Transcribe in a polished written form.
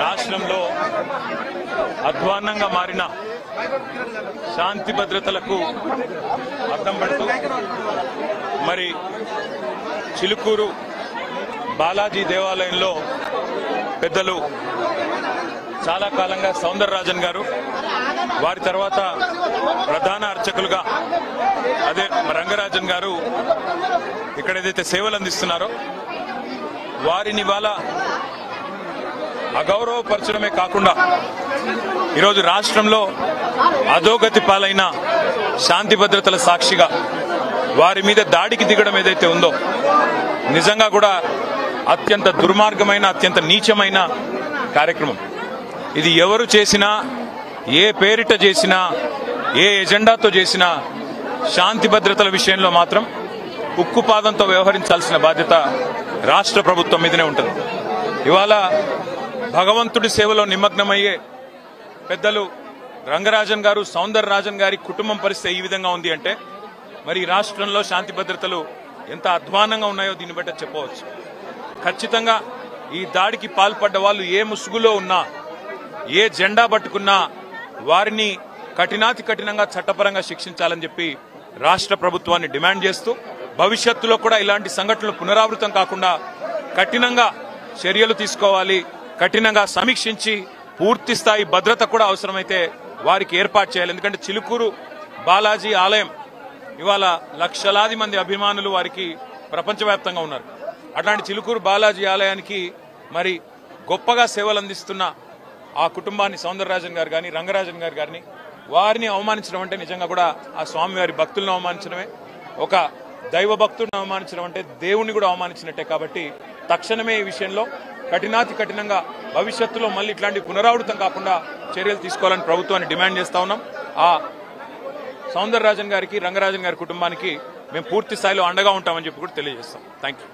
రాష్ట్రంలో అధ్వాన్నంగా మారిన శాంతి భద్రతలకు అద్దం పడుతూ మరి చిలుకూరు బాలాజీ దేవాలయంలో పెద్దలు చాలా కాలంగా సౌందరరాజన్ గారు, వారి తర్వాత ప్రధాన అర్చకులుగా అదే రంగరాజన్ గారు ఇక్కడ ఏదైతే సేవలు అందిస్తున్నారో వారిని ఇవాళ అగౌరవపరచడమే కాకుండా ఈరోజు రాష్ట్రంలో అధోగతి పాలైన శాంతి భద్రతల సాక్షిగా వారి మీద దాడికి దిగడం ఏదైతే ఉందో నిజంగా కూడా అత్యంత దుర్మార్గమైన, అత్యంత నీచమైన కార్యక్రమం. ఇది ఎవరు చేసినా, ఏ పేరిట చేసినా, ఏ ఎజెండాతో చేసినా శాంతి భద్రతల విషయంలో మాత్రం ఉక్కుపాదంతో వ్యవహరించాల్సిన బాధ్యత రాష్ట్ర ప్రభుత్వం మీదనే ఉంటుంది. ఇవాళ భగవంతుడి సేవలో నిమగ్నమయ్యే పెద్దలు రంగరాజన్ గారు, సౌందరరాజన్ గారి కుటుంబం పరిస్థితి ఈ విధంగా ఉంది అంటే మరి రాష్ట్రంలో శాంతి భద్రతలు ఎంత అధ్వానంగా ఉన్నాయో దీన్ని బట్టి చెప్పవచ్చు. ఖచ్చితంగా ఈ దాడికి పాల్పడ్డ వాళ్ళు ఏ ముసుగులో ఉన్నా, ఏ జెండా పట్టుకున్నా వారిని కఠినాతి కఠినంగా చట్టపరంగా శిక్షించాలని చెప్పి రాష్ట్ర ప్రభుత్వాన్ని డిమాండ్ చేస్తూ భవిష్యత్తులో కూడా ఇలాంటి సంఘటనలు పునరావృతం కాకుండా కఠినంగా చర్యలు తీసుకోవాలి, కఠినంగా సమీక్షించి పూర్తి స్థాయి భద్రత కూడా అవసరమైతే వారికి ఏర్పాటు చేయాలి. ఎందుకంటే చిలుకూరు బాలాజీ ఆలయం ఇవాళ లక్షలాది మంది అభిమానులు వారికి ప్రపంచవ్యాప్తంగా ఉన్నారు. అట్లాంటి చిలుకూరు బాలాజీ ఆలయానికి మరి గొప్పగా సేవలు అందిస్తున్న ఆ కుటుంబాన్ని సౌందరరాజన్ గారు కానీ, రంగరాజన్ గారు గారిని వారిని అవమానించడం అంటే నిజంగా కూడా ఆ స్వామివారి భక్తులను అవమానించడమే, ఒక దైవ భక్తుడిని అవమానించడం అంటే దేవుణ్ణి కూడా అవమానించినట్టే. కాబట్టి తక్షణమే ఈ విషయంలో కఠినాతి కఠినంగా భవిష్యత్తులో మళ్ళీ ఇట్లాంటి పునరావృతం కాకుండా చర్యలు తీసుకోవాలని ప్రభుత్వాన్ని డిమాండ్ చేస్తా ఉన్నాం. ఆ సౌందరరాజన్ గారికి, రంగరాజన్ గారి కుటుంబానికి మేము పూర్తి స్థాయిలో అండగా ఉంటామని చెప్పి కూడా తెలియజేస్తాం. Thank you.